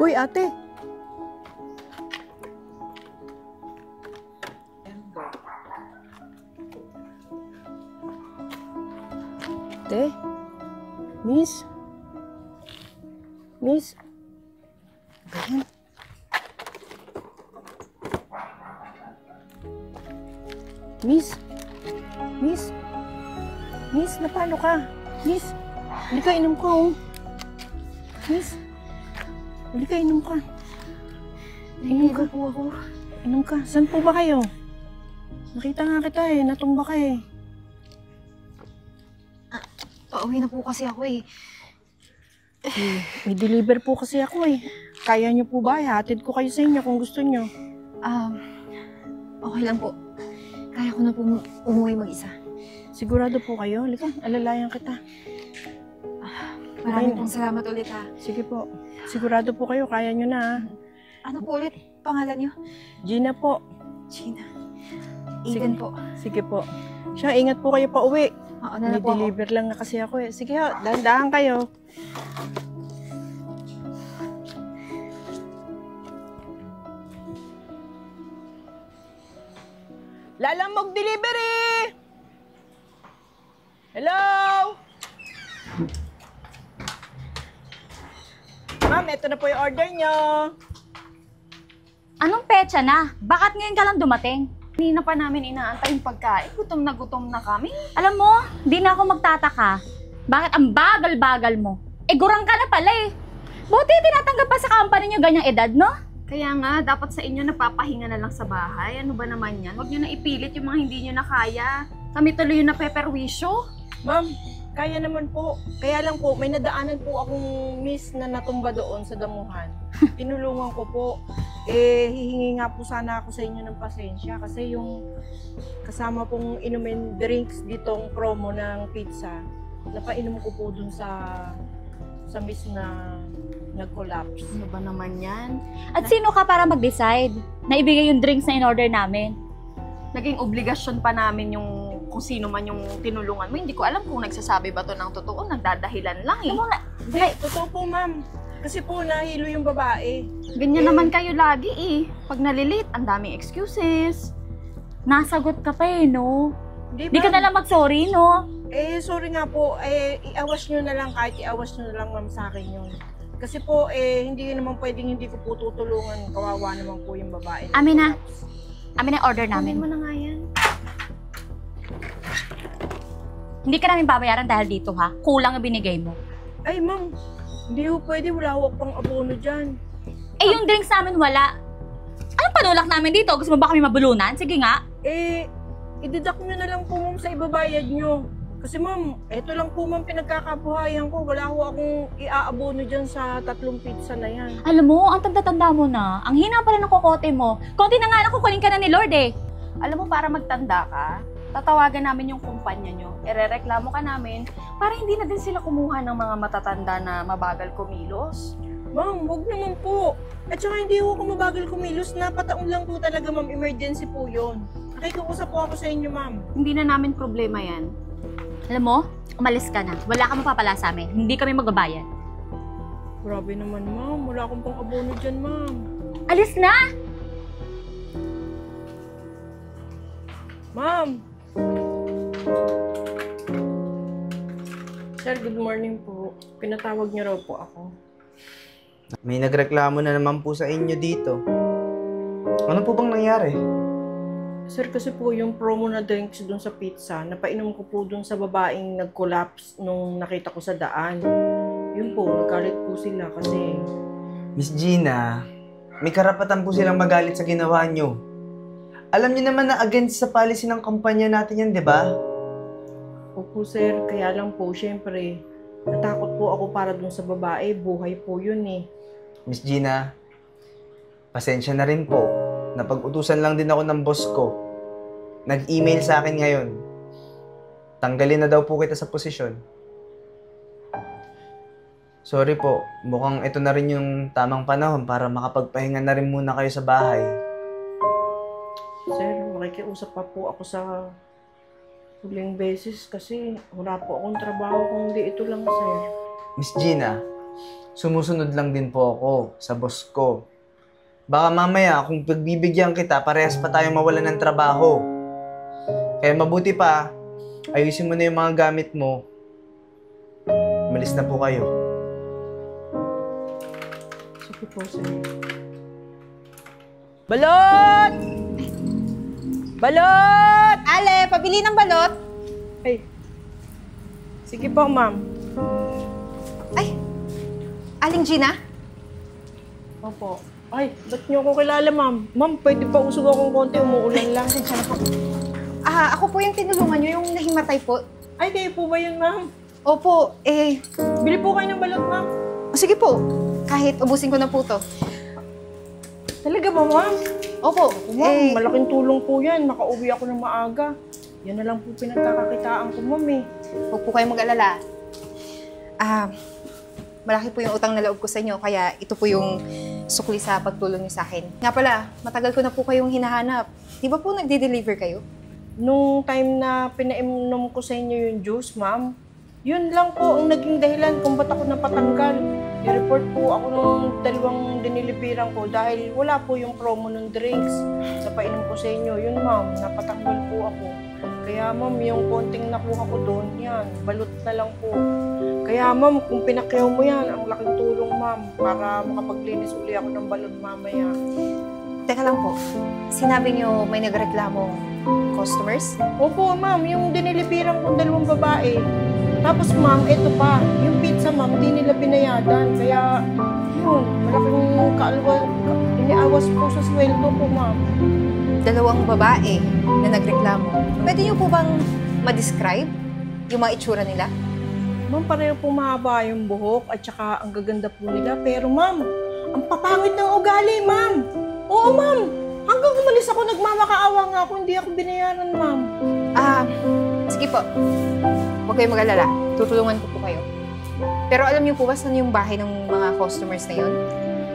Uy, ate. Ate? Miss? Miss? Ayan. Miss? Miss? Miss, na paano ka? Miss? Hindi ka, inom ka, oh. Miss? Hindi ka, inom ka. Inom ka po ako. Inom ka. Saan po ba kayo? Nakita nga kita eh. Natumba ka eh. Pauwi na po kasi ako eh. May deliver po kasi ako eh. Kaya niyo po ba? Hatid ko kayo sa inyo kung gusto niyo. Okay lang po. Kaya ko na po umuwi mag-isa. Sigurado po kayo? Halika, alalayan kita. Maraming pong salamat ulit ha. Sige po. Sigurado po kayo, kaya niyo na ha. Ano po ulit pangalan niyo? Gina po. Gina. Eden po. Sige po. Siya, ingat po kayo pa uwi. Oo na po ako. Deliver lang na kasi ako eh. Sige ho, dahan-dahan kayo. Lalamog delivery! Hello? Ma'am, ito na po yung order nyo. Anong petsa na? Bakit ngayon ka lang dumating? Hindi na pa namin inaantay yung pagkain. Gutom na kami. Alam mo, di na ako magtataka. Bakit ang bagal-bagal mo? Eh, gurang ka na pala eh. Buti tinatanggap pa sa company nyo ganyang edad, no? Kaya nga, dapat sa inyo napapahinga na lang sa bahay. Ano ba naman yan? Huwag nyo na ipilit yung mga hindi nyo na kaya. Kami tuloy yung napeperwisyo. Ma'am, kaya naman po. Kaya lang po, may nadaanan po akong miss na natumba doon sa damuhan. Tinulungan ko po. Eh, hihingi nga po sana ako sa inyo ng pasensya kasi yung kasama pong inumin drinks ditong promo ng pizza, napainom ko po dun sa miss na nag-collapse. Ano ba naman yan? At sino ka para mag-decide na ibigay yung drinks na in-order namin? Naging obligasyon pa namin yung kung sino man yung tinulungan mo. Hindi ko alam kung nagsasabi ba to ng totoo. Nagdadahilan lang eh. Hindi, totoo po ma'am. Kasi po nahilo yung babae. Ganyan naman kayo lagi eh. Pag nalilit, ang daming excuses. Nasagot ka pa eh, no? Di Di ka na lang mag-sorry, no? Eh, sorry nga po. Eh, iawas nyo na lang kahit iawas nyo na lang ma'am sa akin yun. Kasi po, eh, hindi naman pwedeng hindi ko po tutulungan. Kawawa naman po yung babae. Amin na. Amin na yung order Amin namin. mo na nga yan. Hindi ka namin babayaran dahil dito, ha? Kulang ang binigay mo. Ay, ma'am. Hindi po pwede. Wala ko pang abono dyan. Eh, yung drinks namin wala. Anong panulak namin dito? Gusto mo ba kami mabulunan? Sige nga. Eh, i-deduct nyo na lang po ma'am sa ibabayad nyo. Kasi ma'am, eto lang po ma'am pinagkakabuhayan ko. Wala ko akong iaabono dyan sa 3 pizza na yan. Alam mo, ang tanda-tanda mo na. Ang hina pala ng kokote mo. Konti na nga lang kukunin ka na ni Lord eh. Alam mo, para magtanda ka, tatawagan namin yung kumpanya nyo. Irereklamo ka namin para hindi na din sila kumuha ng mga matatanda na mabagal kumilos. Ma'am, wag naman po. At saka hindi ko mabagal kumilos. Napataon lang po talaga ma'am. Emergency po yun. Nakikiusap po ako sa inyo ma'am. Hindi na namin problema yan. Alam mo, umalis ka na. Wala ka mapapala sa amin. Hindi kami magbabayad. Grabe naman ma'am. Wala akong pang abono dyan ma'am. Alis na! Ma'am! Sir, good morning po. Pinatawag niyo raw po ako. May nagreklamo na naman po sa inyo dito. Ano po bang nangyari? Sir, kasi po yung promo na drinks dun sa pizza, napainom ko po dun sa babaeng nag-collapse nung nakita ko sa daan. Yun po, nagkalit po sila kasi... Miss Gina, may karapatan po silang magalit sa ginawa nyo. Alam niyo naman na against sa policy ng kumpanya natin yan, di ba? Opo sir, kaya lang po, syempre, natakot po ako para dun sa babae, buhay po yun eh. Miss Gina, pasensya na rin po. Napag-utusan lang din ako ng boss ko. Nag-email sa akin ngayon. Tanggalin na daw po kita sa posisyon. Sorry po, mukhang ito na rin yung tamang panahon para makapagpahinga na rin muna kayo sa bahay. Sir, makikiusap pa po ako sa huling beses kasi wala po akong trabaho kung di ito lang, sir. Miss Gina, sumusunod lang din po ako sa boss ko. Baka mamaya, kung pagbibigyan kita, parehas pa tayong mawalan ng trabaho. Kaya mabuti pa, ayusin mo na yung mga gamit mo. Umalis na po kayo. Sige po, sir. Balot! Balot! Ale, pabili ng balot. Ay. Sige po, ma'am. Ay, Aling Gina? Opo. Ay, ba't niyo ako kilala, ma'am? Ma'am, pwede pa usog akong konti, umuulan lang. Sana po. Ako po yung tinulungan niyo, yung nahimatay po. Ay, kayo po ba yun, ma'am? Opo, Bili po kayo ng balot, ma'am. sige po. Kahit ubusin ko na po to. Talaga ba, ma'am? Opo, Ma'am, malaking tulong po yan. Makauwi ako ng maaga. Yan na lang po pinagkakakitaan ko, ma'am eh. huwag po kayong mag-alala. Malaki po yung utang na loob ko sa inyo, kaya ito po yung sukli sa pagtulong niyo sa akin. Nga pala, matagal ko na po kayong hinahanap. Di ba po nagde-deliver kayo? Nung time na pinainom ko sa inyo yung juice, ma'am, yun lang po ang naging dahilan kung ba't ako napatanggal. I-report po ako nung dalawang dinilipiran ko dahil wala po yung promo ng drinks sa painom ko sa inyo. Yun, ma'am, napatanggal po ako. Kaya, ma'am, yung konting nakuha ko doon, yan, balot na lang po. Kaya, ma'am, kung pinakyaw mo yan, ang laking tulong, ma'am, para makapaglinis uli ako ng balot mamaya. Teka lang po, sinabi niyo may nagreklamong customers? Opo, ma'am, yung dinilipiran kong dalawang babae. Tapos, ma'am, eto pa, yung pizza, ma'am, di nila binayadan. Kaya, yun, malaking iniawas po sa sweldo ko, ma'am. Dalawang babae na nagreklamo. Pwede niyo po bang ma-describe yung mga itsura nila? Ma'am, pareho po mahaba yung buhok at saka ang gaganda po nila. Pero, ma'am, ang papangit ng ugali, ma'am. Oo, ma'am. Hanggang umalis ako, nagmamakaawa nga ako, hindi ako binayaran, ma'am. Sige po. Huwag kayong mag-alala. Tutulungan ko po kayo. Pero alam niyo po ba saan yung bahay ng mga customers na yun?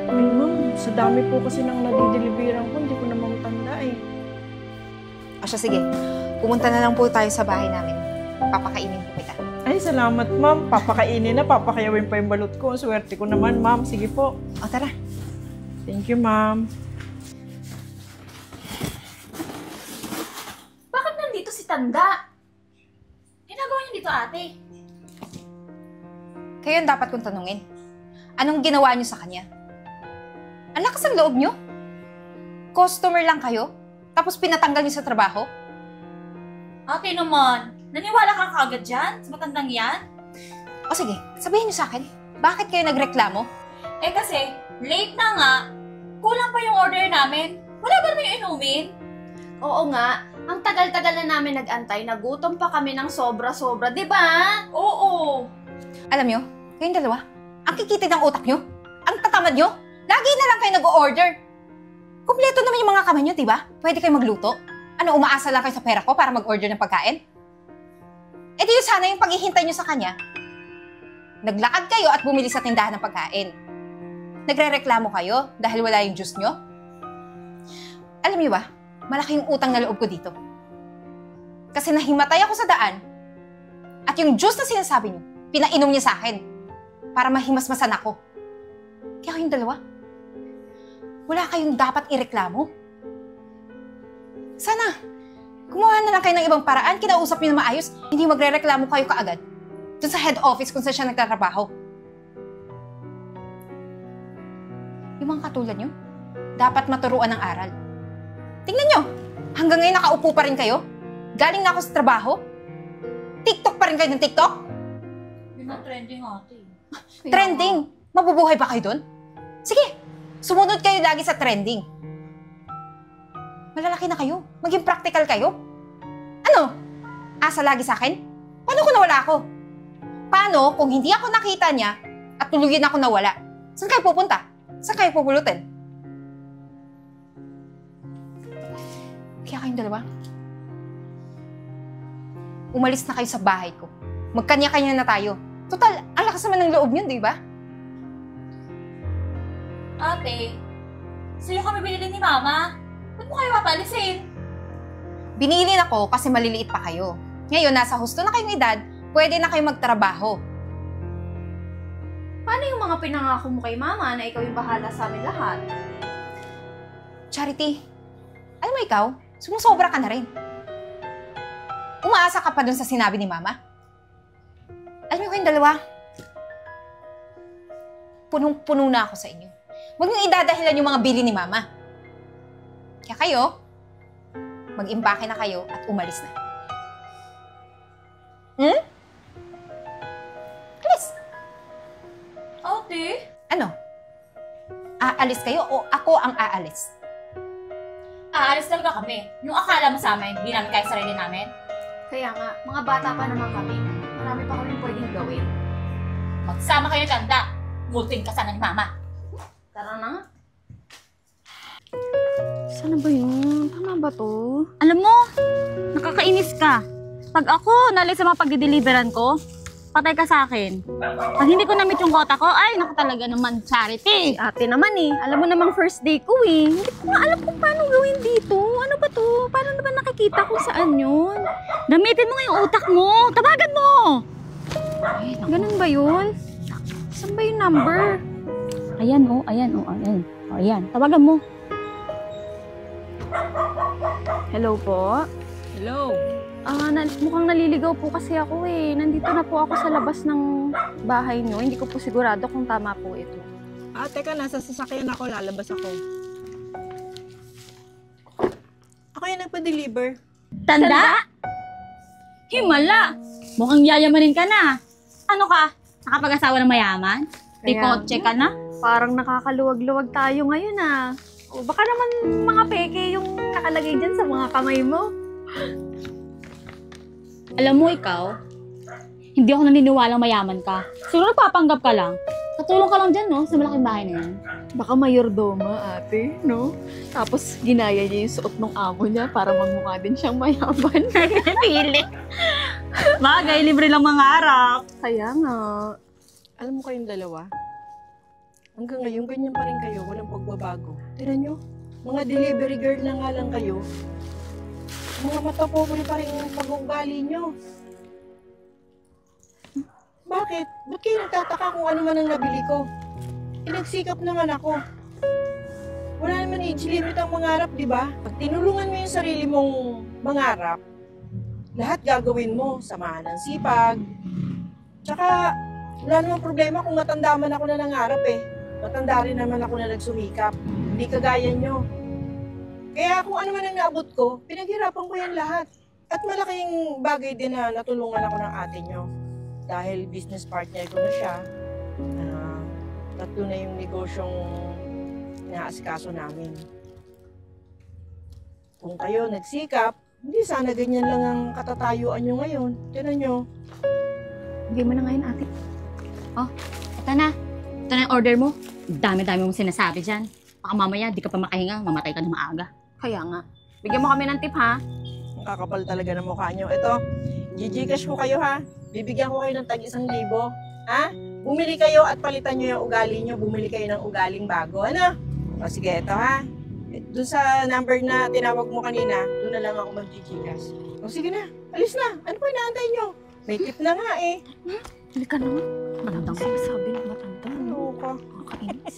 Ay, ma'am, sa dami po kasi nang nadideliveran ko, hindi ko na matanda eh. Siya, sige. Pumunta na lang po tayo sa bahay namin. Papakainin po kita. Ay, salamat, ma'am. Papakainin na, papakayawin pa yung balot ko. Swerte ko naman, ma'am. Sige po. O, tara. Thank you, ma'am. Bakit nandito si Tanda? Ginagawa niya dito, ate. Kayo ang dapat kong tanungin. Anong ginawa niyo sa kanya? Ang lakas ng loob niyo? Customer lang kayo? Tapos pinatanggal niyo sa trabaho? Ate naman, naniwala ka kagad dyan? Sa matandang yan? O sige, sabihin niyo sa akin, bakit kayo nagreklamo? Eh kasi, late na nga. Kulang pa yung order namin. Wala ba naman yung inumin? Oo nga, ang tagal-tagal na namin nag-antay, nagutom pa kami ng sobra-sobra, di ba? Oo. Alam niyo, kayong dalawa, ang kikitid ng utak niyo, ang tatamad niyo, lagi na lang kayo nag-o-order. Kumpleto naman yung mga kamay niyo, di ba? Pwede kayo magluto. Ano, umaasa lang kayo sa pera ko para mag-order ng pagkain? E di yun sana yung paghihintay niyo sa kanya. Naglakad kayo at bumili sa tindahan ng pagkain. Nagre-reklamo kayo dahil wala yung juice niyo? Alam niyo ba, malaki yung utang na loob ko dito. Kasi nahimatay ako sa daan at yung juice na sinasabi niyo, pinainom niya sa akin para mahimasmasan ako. Kaya kayong dalawa, wala kayong dapat ireklamo. Sana, gumawa na lang kayo ng ibang paraan, kinausap niyo na maayos, hindi magre-reklamo kayo kaagad. Doon sa head office kung saan siya nagtatrabaho. Yung mga katulad niyo, dapat maturuan ng aral. Tingnan niyo, hanggang ngayon nakaupo pa rin kayo. Galing na ako sa trabaho. TikTok pa rin kayo ng TikTok? Yun ang trending, ate. Trending? Mabubuhay ba kayo doon? Sige, sumunod kayo lagi sa trending. Malalaki na kayo. Maging practical kayo. Ano? Asa lagi sa akin? Paano kung nawala ako? Paano kung hindi ako nakita niya at tuluyan ako nawala? Saan kayo pupunta? Saan kayo pupulutin? Kaya kayong dalawa, umalis na kayo sa bahay ko. Magkanya-kanya na tayo. Total, ang lakas naman ng loob niyo, di ba? Ate, sa'yo kami binili ni Mama. Ba't mo kayo papalisin? Binili ako kasi maliliit pa kayo. Ngayon, nasa husto na kayong edad, pwede na kayo magtrabaho. Paano yung mga pinangako mo kay mama na ikaw yung bahala sa amin lahat? Charity, alam mo ikaw, sumusobra ka na rin. Umaasa ka pa dun sa sinabi ni Mama. Alam mo kayong dalawa, punong-puno na ako sa inyo. Huwag niyong idadahilan yung mga bili ni Mama. Kaya kayo, mag-impake na kayo at umalis na. Alis! Ate? Ano? Aalis kayo o ako ang aalis? Aalis talaga kami. Nung akala mo sa amin, di namin kaya sarili namin. Kaya nga, mga bata pa naman kami. Marami pa kami pwedeng gawin. Magsama kayo tanda. Multing ka sana ni Mama. Tara na nga. Sana ba yun? Tama ba to? Alam mo, nakakainis ka. Pag ako nalis sa mga pagdideliveran ko, patay ka sa akin. Pag hindi ko na-meet yung quota ko, ay, naku talaga naman, Charity. Ate naman eh. Alam mo namang first day ko eh. Hindi ko nga alam kung paano gawin dito. Ano ba to? Paano na ba nakikita kung saan yun? Gamitin mo nga yung utak mo. Tabagan mo. Ay, naku. Ganun ba yun? Saan ba yung number? Ayan, oh, ayan, oh, ayan. Oh, ayan. Tawagan mo. Hello po? Hello. Mukhang naliligaw po kasi ako eh. Nandito na po ako sa labas ng bahay nyo. Hindi ko po sigurado kung tama po ito. Teka, nasa sasakyan ako, lalabas ako. Ako yung nagpa-deliver. Tanda? Himala! Mukhang yayamanin ka na. Ano ka? Nakapag-asawa ng mayaman? May Kaya kotse ka na? Parang nakakaluwag-luwag tayo ngayon ah. O baka naman mga peke yung nakalagay dyan sa mga kamay mo. Alam mo ikaw, hindi ako naniniwalang mayaman ka. Siguro nagpapanggap ka lang. Katulong ka lang dyan, no? Sa malaking bahay na yan. Baka mayordoma ate, no? Tapos ginaya niya yung suot ng amo niya para magmukha din siyang mayaman. Pili. Bagay, libre lang mangarap. Kaya nga. Alam mo kayong dalawa, hanggang ngayon, ganyan pa rin kayo, walang pagbabago. Tignan nyo, mga delivery girl na nga lang kayo, mga matapobre pa rin yung pag-ugali nyo. Bakit? Ba't kayo nagtataka kung ano man ang nabili ko? Nagsikap naman ako. Wala naman age limit ang mangarap, di ba? Pag tinulungan mo yung sarili mong mangarap, lahat gagawin mo, samahan ng sipag. Tsaka, wala namang problema kung matanda man ako na nangarap eh. Matanda rin naman ako na nagsumikap. Hindi kagaya nyo. Kaya kung ano man ang naabot ko, pinaghirapan ko yan lahat. At malaking bagay din na natulungan ako ng ate nyo. Dahil business partner ko na siya. Tatlo na yung negosyong inaasikaso namin. Kung kayo nagsikap, hindi sana ganyan lang ang katatayuan nyo ngayon. Tinan nyo. Bigay mo na ngayon ate. Ito na. Ito na yung order mo. Dami-dami mong sinasabi dyan. Baka mamaya, di ka pa makahinga, mamatay ka na maaga. Kaya nga. Bigyan mo kami ng tip ha. Ang kakapal talaga ng mukha nyo. Ito, Gcash ko kayo ha. Bibigyan ko kayo ng tag-1,000. Ha? Bumili kayo at palitan nyo yung ugali nyo. Bumili kayo ng ugaling bago. Ano? O sige, ito ha. Doon sa number na tinawag mo kanina, doon na lang ako mag-Gcash. O sige na, alis na. Ano pa inaantay nyo? May tip na nga eh. Halika naman. Matandang sinasabi ng matanda. Ano ka? Nakakainis.